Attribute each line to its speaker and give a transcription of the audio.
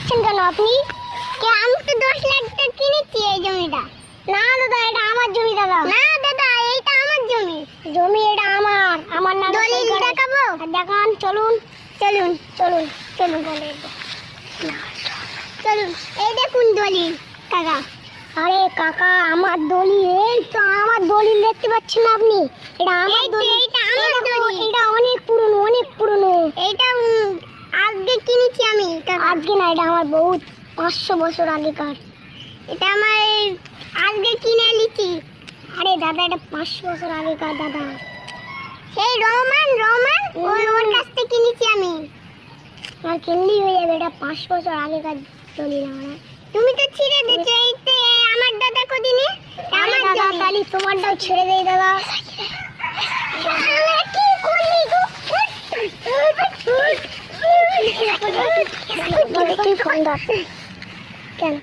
Speaker 1: করছেন কেন আপনি? আমি তো 10 লাখ টাকা কিনেছি এই জমিটা। না দাদা, এটা আমার জমি দাদা। না দাদা, এইটা আমার জমি। জমি এটা আমার নামে দলিল দেখাবো। দেখান, চলুন চলুন চলুন চলুন চলুন। এই দেখুন দলিল কাকা। আরে কাকা, আমার দলিল, এই তো আমার দলিল দেখতে পাচ্ছেন না আপনি? এটা আমার দলিল। এটা আমার দলিল। এটা অনেক পুরনো। এটা আজকে কিনেছি আমি। আজকে না, এটা আমার বহুত 500 বছর আগেকার। এটা আমার আজকে কিনে নিয়েছি। আরে দাদা, এটা 500 বছর আগেকার দাদা। সেই রহমান ওর কাছ থেকে কিনেছি আমি। আর কিনলেই হয়ে যাবে, এটা 500 বছর আগেকার দলিল আমার। তুমি তো ছিঁড়ে দিচ্ছ। এইতে আমার দাদা কদিনে আমার দাদা তালি তোমারটাও ছেড়ে দেই দাদা। কি করলি গো? তুই ফোন দাও কেন?